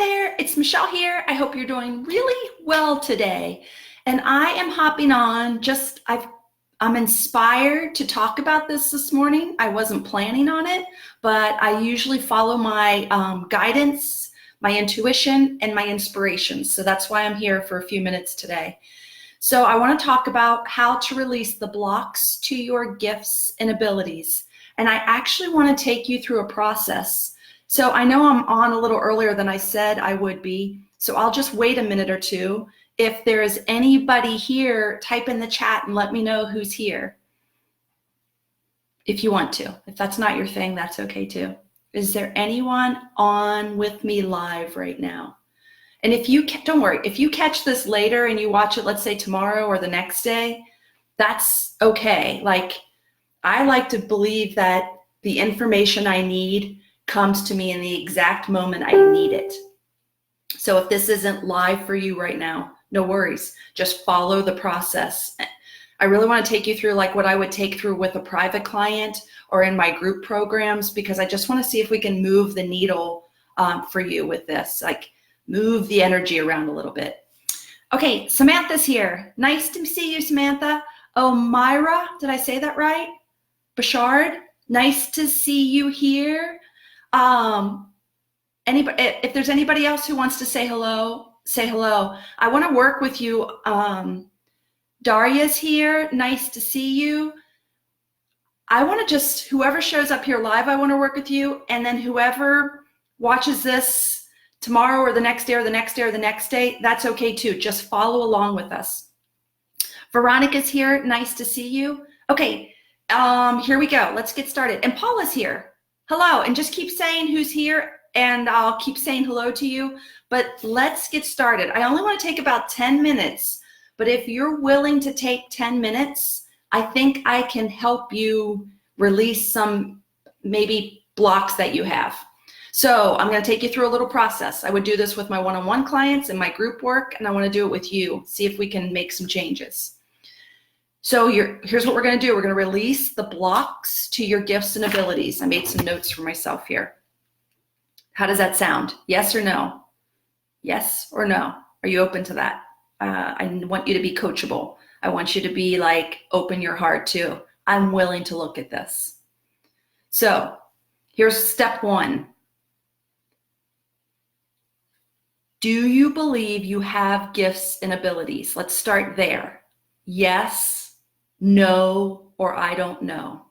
there, it's Michelle here. I hope you're doing really well today. And I am hopping on I'm inspired to talk about this morning. I wasn't planning on it, but I usually follow my guidance, my intuition, and my inspiration. So that's why I'm here for a few minutes today. So I want to talk about how to release the blocks to your gifts and abilities. And I actually want to take you through a process. So I know I'm on a little earlier than I said I would be. So I'll just wait a minute or two. If there is anybody here, type in the chat and let me know who's here. If you want to. If that's not your thing, that's okay too. Is there anyone on with me live right now? And don't worry, if you catch this later and you watch it, let's say tomorrow or the next day, that's okay. I like to believe that the information I need comes to me in the exact moment I need it. So if this isn't live for you right now, no worries. Just follow the process. I really want to take you through what I would take through with a private client or in my group programs, because I just want to see if we can move the needle for you with this, move the energy around a little bit. Okay, Samantha's here. Nice to see you, Samantha. Oh, Myra, did I say that right? Bashard, nice to see you here. If there's anybody else who wants to say hello, say hello. I want to work with you. Daria's here. Nice to see you. I want to whoever shows up here live, I want to work with you. And then whoever watches this tomorrow or the next day or the next day or the next day, that's okay too. Just follow along with us. Veronica's here. Nice to see you. Okay, here we go. Let's get started. And Paula's here. Hello. And just keep saying who's here and I'll keep saying hello to you. But let's get started. I only want to take about 10 minutes, but if you're willing to take 10 minutes, I think I can help you release some maybe blocks that you have. So I'm going to take you through a little process. I would do this with my one-on-one clients and my group work, and I want to do it with you. See if we can make some changes. So here's what we're going to do. We're going to release the blocks to your gifts and abilities. I made some notes for myself here. How does that sound? Yes or no? Yes or no? Are you open to that? I want you to be coachable. I want you to be open your heart too. I'm willing to look at this. So here's step one. Do you believe you have gifts and abilities? Let's start there. Yes, no, or I don't know.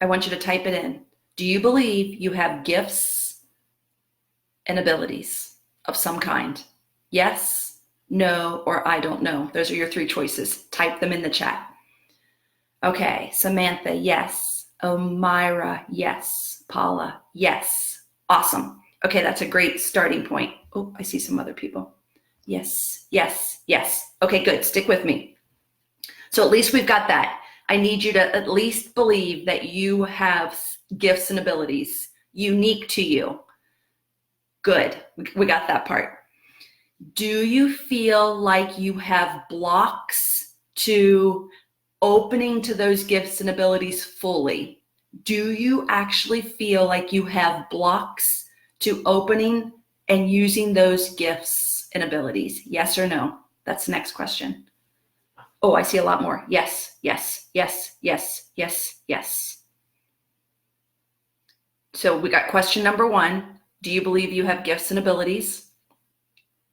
I want you to type it in. Do you believe you have gifts and abilities of some kind? Yes, no, or I don't know. Those are your three choices. Type them in the chat. Okay, Samantha, yes. Myra, yes. Paula, yes. Awesome. Okay, that's a great starting point. Oh, I see some other people. Yes, yes, yes. Okay, good. Stick with me. So at least we've got that. I need you to at least believe that you have gifts and abilities unique to you. Good. We got that part. Do you feel like you have blocks to opening to those gifts and abilities fully? Do you actually feel like you have blocks to opening and using those gifts and abilities? Yes or no? That's the next question. Oh, I see a lot more. Yes, yes, yes, yes, yes, yes. So we got question number one. Do you believe you have gifts and abilities?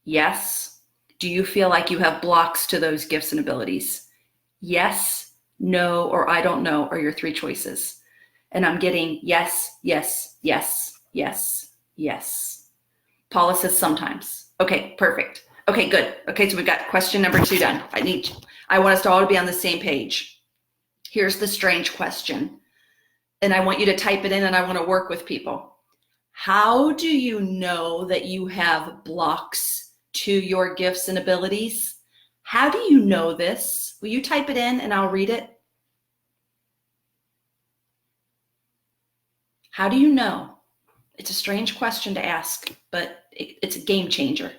Yes. Do you feel like you have blocks to those gifts and abilities? Yes, no, or I don't know are your three choices. And I'm getting yes, yes, yes, yes, yes. Paula says sometimes. Okay, perfect. Okay, good. Okay, so we've got question number two done. I want us to all be on the same page. Here's the strange question. And I want you to type it in and I want to work with people. How do you know that you have blocks to your gifts and abilities? How do you know this? Will you type it in and I'll read it? How do you know? It's a strange question to ask, but it's a game changer.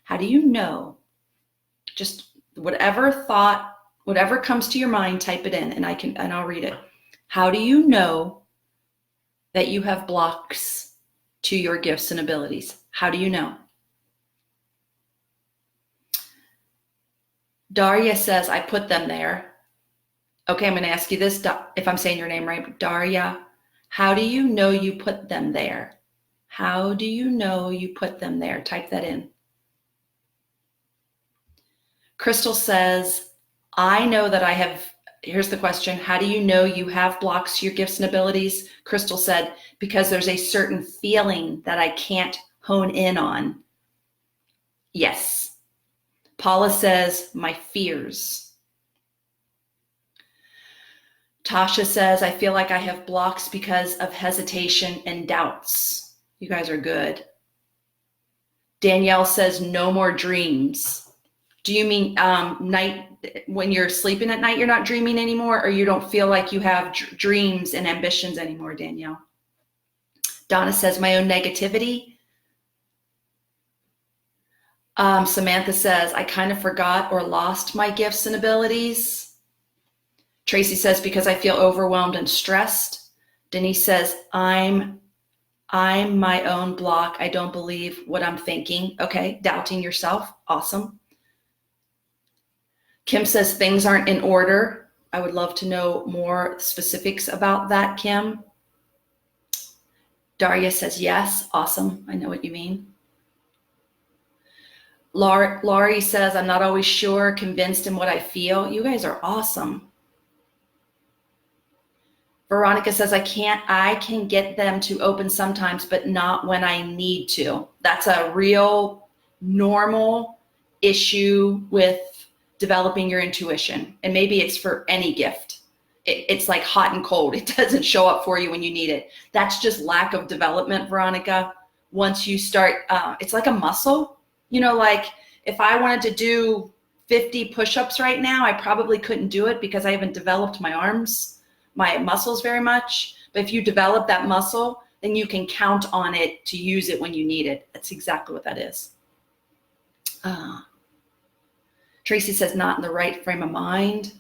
How do you know? Just whatever thought, whatever comes to your mind, type it in and I'll read it. How do you know that you have blocks to your gifts and abilities? How do you know? Daria says, I put them there. Okay, I'm going to ask you this, if I'm saying your name right. Daria, how do you know you put them there? How do you know you put them there? Type that in. Crystal says, I know that I have, here's the question, how do you know you have blocks to your gifts and abilities? Crystal said, because there's a certain feeling that I can't hone in on. Yes. Paula says, my fears. Tasha says, I feel like I have blocks because of hesitation and doubts. You guys are good. Danielle says, no more dreams. Do you mean night, when you're sleeping at night, you're not dreaming anymore, or you don't feel like you have dreams and ambitions anymore, Danielle? Donna says, my own negativity. Samantha says, I kind of forgot or lost my gifts and abilities. Tracy says, because I feel overwhelmed and stressed. Denise says, I'm my own block. I don't believe what I'm thinking. Okay, doubting yourself. Awesome. Kim says, things aren't in order. I would love to know more specifics about that, Kim. Daria says, yes. Awesome. I know what you mean. Laurie says, I'm not always sure, convinced in what I feel. You guys are awesome. Veronica says, I can get them to open sometimes, but not when I need to. That's a real normal issue with developing your intuition. And maybe it's for any gift. It's like hot and cold. It doesn't show up for you when you need it. That's just lack of development, Veronica. Once you start, it's like a muscle. You know, like if I wanted to do 50 push-ups right now, I probably couldn't do it because I haven't developed my arms, my muscles very much. But if you develop that muscle, then you can count on it to use it when you need it. That's exactly what that is. Tracy says, not in the right frame of mind.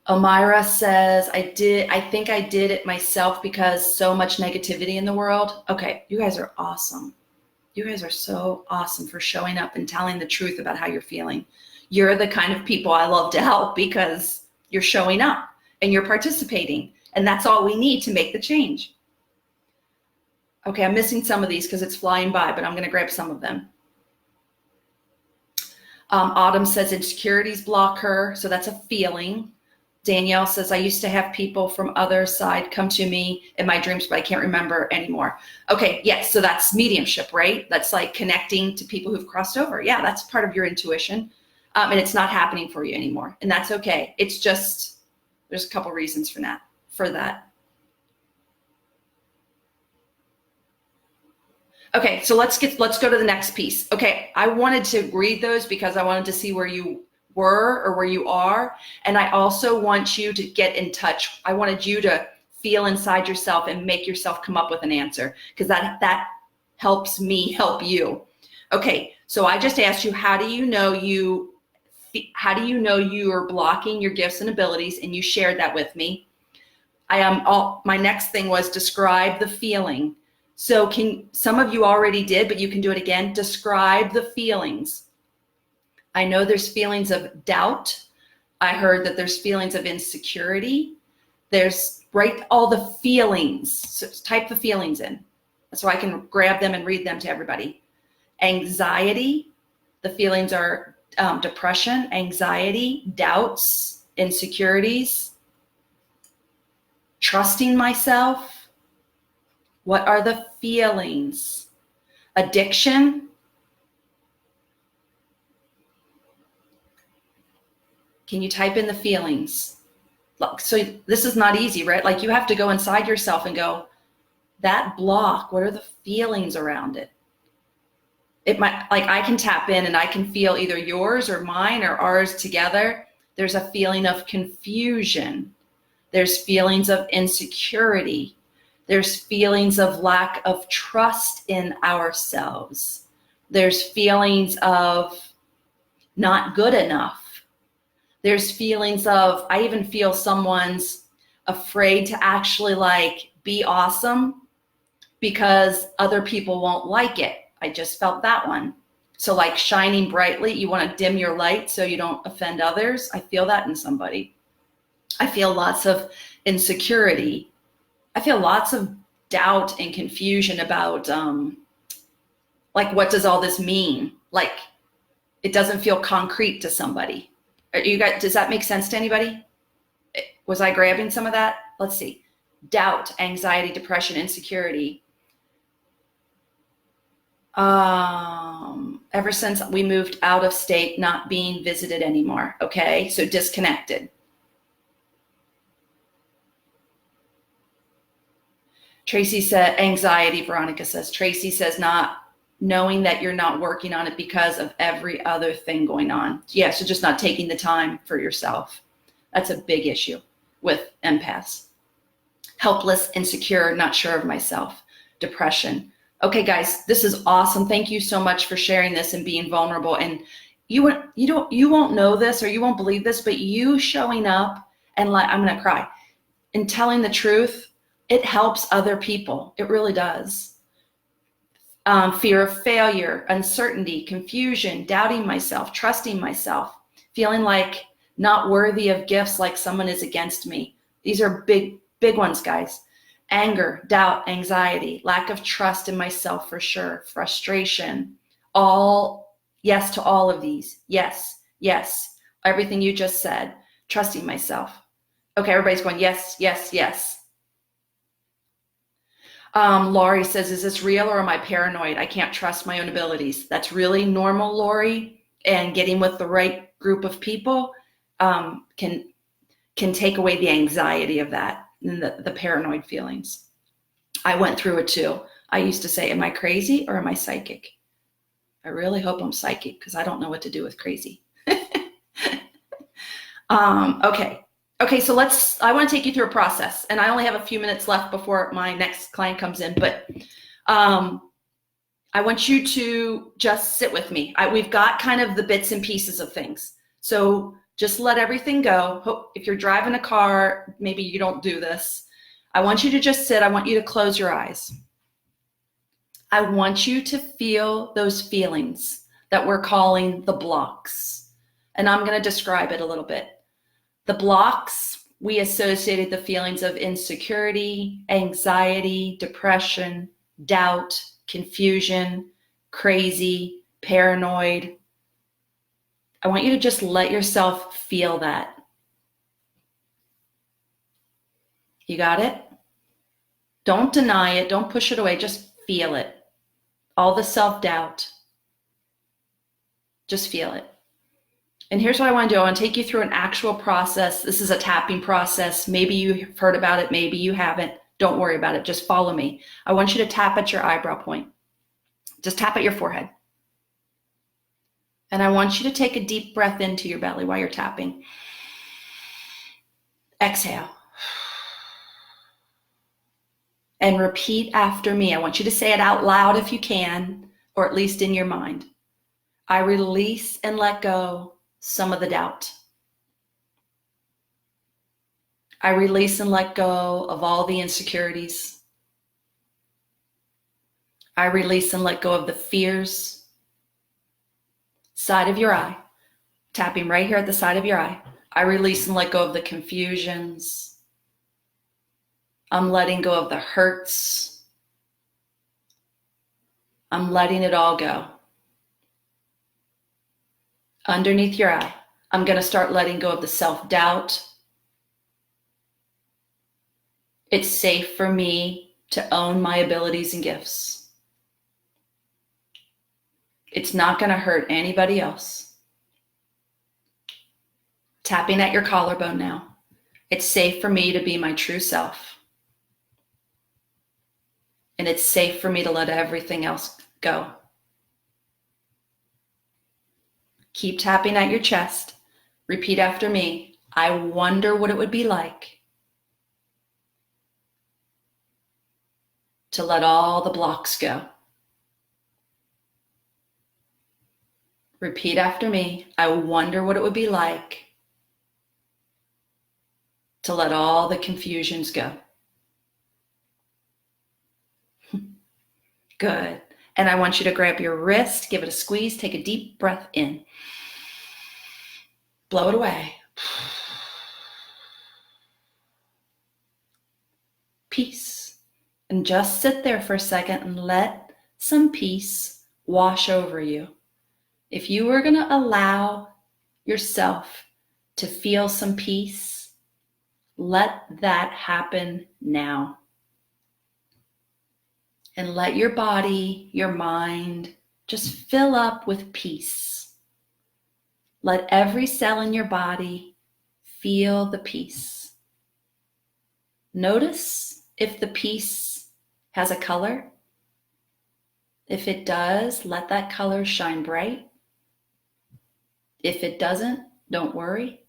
Elmira says, I think I did it myself because so much negativity in the world. Okay, you guys are awesome. You guys are so awesome for showing up and telling the truth about how you're feeling. You're the kind of people I love to help because you're showing up and you're participating. And that's all we need to make the change. Okay, I'm missing some of these because it's flying by, but I'm going to grab some of them. Autumn says insecurities block her. So that's a feeling. Danielle says, I used to have people from other side come to me in my dreams, but I can't remember anymore. Okay, yes, so that's mediumship, right? That's like connecting to people who've crossed over. Yeah, that's part of your intuition. And it's not happening for you anymore. And that's okay. It's just, there's a couple reasons for that. Okay, so let's go to the next piece. Okay, I wanted to read those because I wanted to see where you were or where you are. And I also want you to get in touch. I wanted you to feel inside yourself and make yourself come up with an answer because that helps me help you. Okay, so I just asked you, how do you know you are blocking your gifts and abilities? And you shared that with me. My next thing was describe the feeling. So some of you already did, but you can do it again. Describe the feelings. I know there's feelings of doubt. I heard that there's feelings of insecurity. Write all the feelings. So type the feelings in so I can grab them and read them to everybody. Anxiety. The feelings are depression, anxiety, doubts, insecurities. Trusting myself. What are the feelings? Addiction. Can you type in the feelings? So this is not easy, right? Like you have to go inside yourself and go, that block, what are the feelings around it? It might, like I can tap in and I can feel either yours or mine or ours together. There's a feeling of confusion. There's feelings of insecurity. There's feelings of lack of trust in ourselves. There's feelings of not good enough. There's feelings of, I even feel someone's afraid to actually like be awesome because other people won't like it. I just felt that one. So like shining brightly, you want to dim your light so you don't offend others. I feel that in somebody. I feel lots of insecurity. I feel lots of doubt and confusion about like, what does all this mean? Like, it doesn't feel concrete to somebody. You guys, does that make sense to anybody? Was I grabbing some of that? Let's see. Doubt, anxiety, depression, insecurity. Ever since we moved out of state, not being visited anymore. Okay, so disconnected. Tracy said anxiety. Veronica says, Tracy says not knowing that you're not working on it because of every other thing going on. Yeah, so just not taking the time for yourself. That's a big issue with empaths. Helpless, insecure, not sure of myself, depression. Okay, guys, this is awesome. Thank you so much for sharing this and being vulnerable. And you won't know this or you won't believe this, but you showing up and like, I'm gonna cry, and telling the truth, it helps other people. It really does. Fear of failure, uncertainty, confusion, doubting myself, trusting myself, feeling like not worthy of gifts, like someone is against me. These are big ones, guys. Anger, doubt, anxiety, lack of trust in myself for sure, frustration, all yes to all of these. Yes, yes. Everything you just said, trusting myself. Okay, everybody's going, yes, yes, yes. Laurie says, is this real or am I paranoid? I can't trust my own abilities. That's really normal, Laurie. And getting with the right group of people can take away the anxiety of that and the paranoid feelings. I went through it too. I used to say, am I crazy or am I psychic? I really hope I'm psychic because I don't know what to do with crazy. Okay, so I want to take you through a process, and I only have a few minutes left before my next client comes in, but I want you to just sit with me. We've got kind of the bits and pieces of things. So just let everything go. If you're driving a car, maybe you don't do this. I want you to just sit. I want you to close your eyes. I want you to feel those feelings that we're calling the blocks. And I'm going to describe it a little bit. The blocks, we associated the feelings of insecurity, anxiety, depression, doubt, confusion, crazy, paranoid. I want you to just let yourself feel that. You got it? Don't deny it. Don't push it away. Just feel it. All the self-doubt. Just feel it. And here's what I want to do. I want to take you through an actual process. This is a tapping process. Maybe you've heard about it. Maybe you haven't. Don't worry about it. Just follow me. I want you to tap at your eyebrow point. Just tap at your forehead. And I want you to take a deep breath into your belly while you're tapping. Exhale. And repeat after me. I want you to say it out loud if you can, or at least in your mind. I release and let go some of the doubt. I release and let go of all the insecurities. I release and let go of the fears. Side of your eye. Tapping right here at the side of your eye. I release and let go of the confusions. I'm letting go of the hurts. I'm letting it all go. Underneath your eye, I'm going to start letting go of the self-doubt. It's safe for me to own my abilities and gifts. It's not going to hurt anybody else. Tapping at your collarbone now. It's safe for me to be my true self. And it's safe for me to let everything else go. Keep tapping at your chest. Repeat after me. I wonder what it would be like to let all the blocks go. Repeat after me. I wonder what it would be like to let all the confusions go. Good. And I want you to grab your wrist, give it a squeeze, take a deep breath in. Blow it away. Peace. And just sit there for a second and let some peace wash over you. If you were going to allow yourself to feel some peace, let that happen now. And let your body, your mind, just fill up with peace. Let every cell in your body feel the peace. Notice if the peace has a color. If it does, let that color shine bright. If it doesn't, don't worry.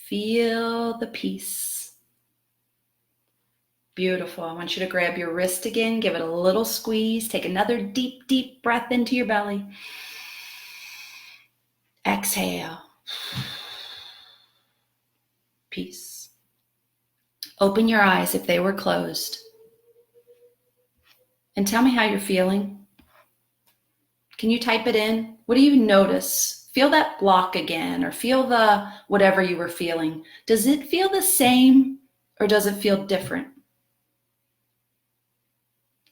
Feel the peace. Beautiful. I want you to grab your wrist again, give it a little squeeze, take another deep, deep breath into your belly. Exhale. Peace. Open your eyes if they were closed. And tell me how you're feeling. Can you type it in? What do you notice? Feel that block again, or feel the whatever you were feeling. Does it feel the same or does it feel different?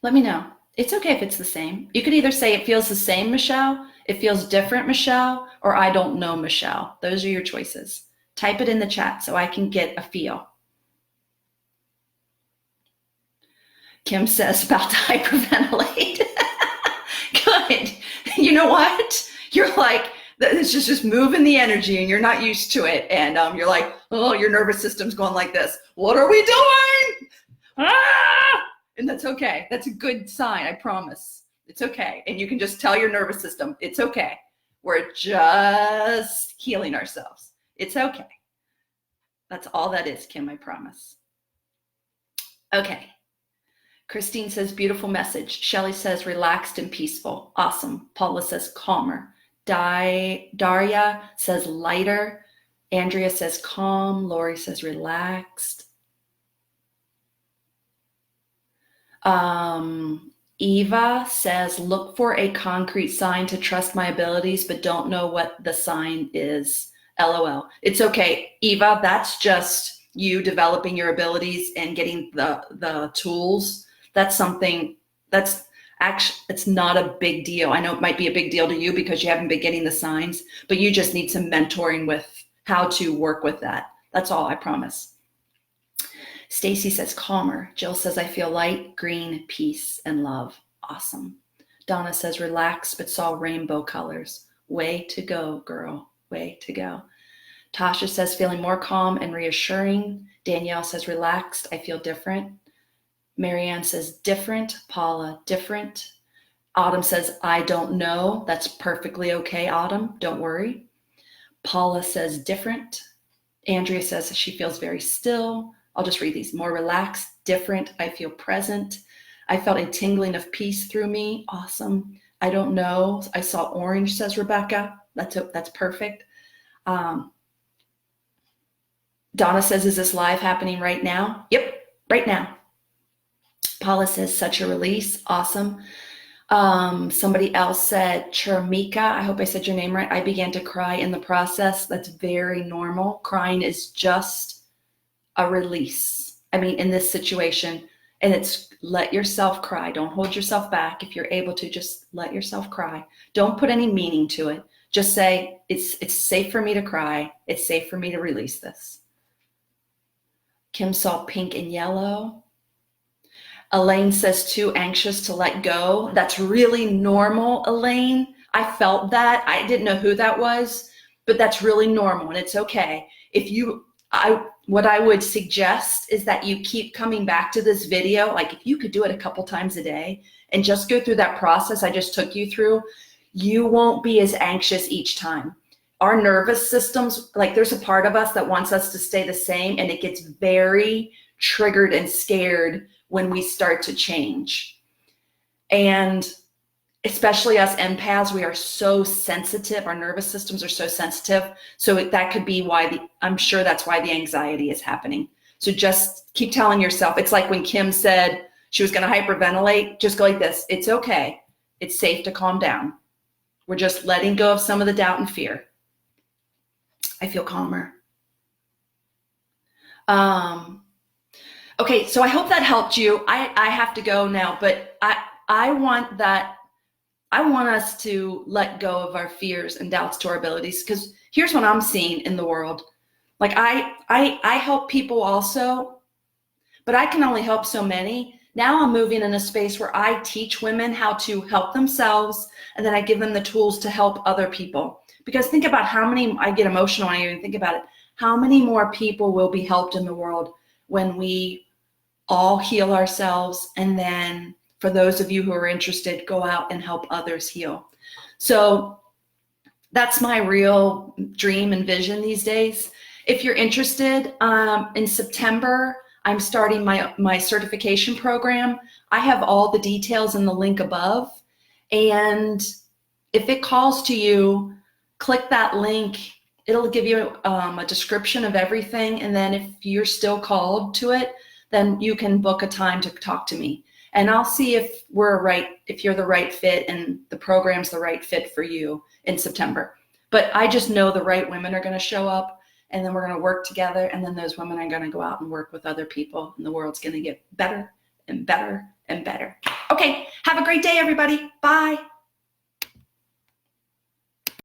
Let me know. It's okay if it's the same. You could either say it feels the same, Michelle, it feels different, Michelle, or I don't know, Michelle. Those are your choices. Type it in the chat so I can get a feel. Kim says about to hyperventilate. Good. You know what? You're like, it's just moving the energy and you're not used to it. And you're like, oh, your nervous system's going like this. What are we doing? Ah! And that's okay. That's a good sign, I promise. It's okay. And you can just tell your nervous system, it's okay. We're just healing ourselves. It's okay. That's all that is, Kim, I promise. Okay. Christine says, beautiful message. Shelly says, relaxed and peaceful. Awesome. Paula says, calmer. Daria says, lighter. Andrea says, calm. Lori says, relaxed. Eva says, look for a concrete sign to trust my abilities, but don't know what the sign is. LOL. It's okay, Eva. That's just you developing your abilities and getting the tools. That's something that's actually, it's not a big deal. I know it might be a big deal to you because you haven't been getting the signs, but you just need some mentoring with how to work with that. That's all, I promise. Stacy says calmer. Jill says, I feel light, green, peace, and love. Awesome. Donna says relax, but saw rainbow colors. Way to go, girl. Way to go. Tasha says feeling more calm and reassuring. Danielle says relaxed. I feel different. Marianne says different. Paula, different. Autumn says, I don't know. That's perfectly okay, Autumn. Don't worry. Paula says different. Andrea says she feels very still. I'll just read these. More relaxed, different. I feel present. I felt a tingling of peace through me. Awesome. I don't know. I saw orange, says Rebecca. That's perfect. Donna says, is this live happening right now? Yep, right now. Paula says, such a release. Awesome. Somebody else said, Charmika, I hope I said your name right. I began to cry in the process. That's very normal. Crying is just a release. I mean, in this situation, and it's let yourself cry. Don't hold yourself back. If you're able to, just let yourself cry. Don't put any meaning to it. Just say, it's safe for me to cry. It's safe for me to release this. Kim saw pink and yellow. Elaine says too anxious to let go. That's really normal, Elaine. I felt that. I didn't know who that was, but that's really normal and it's okay. What I would suggest is that you keep coming back to this video. Like if you could do it a couple times a day and just go through that process I just took you through, you won't be as anxious each time. Our nervous systems, like there's a part of us that wants us to stay the same and it gets very triggered and scared when we start to change. And especially us empaths, we are so sensitive. Our nervous systems are so sensitive. So that could be why I'm sure that's why the anxiety is happening. So just keep telling yourself. It's like when Kim said she was going to hyperventilate, just go like this. It's okay. It's safe to calm down. We're just letting go of some of the doubt and fear. I feel calmer. Okay, so I hope that helped you. I have to go now, but I want us to let go of our fears and doubts to our abilities, because here's what I'm seeing in the world. Like I help people also, but I can only help so many. Now I'm moving in a space where I teach women how to help themselves, and then I give them the tools to help other people. Because think about how many, I get emotional when I even think about it, how many more people will be helped in the world when we all heal ourselves, and then for those of you who are interested, go out and help others heal. So that's my real dream and vision these days. If you're interested, in September, I'm starting my certification program. I have all the details in the link above. And if it calls to you, click that link. It'll give you a description of everything. And then if you're still called to it, then you can book a time to talk to me. And I'll see if you're the right fit and the program's the right fit for you in September. But I just know the right women are going to show up, and then we're going to work together. And then those women are going to go out and work with other people, and the world's going to get better and better and better. Okay. Have a great day, everybody. Bye.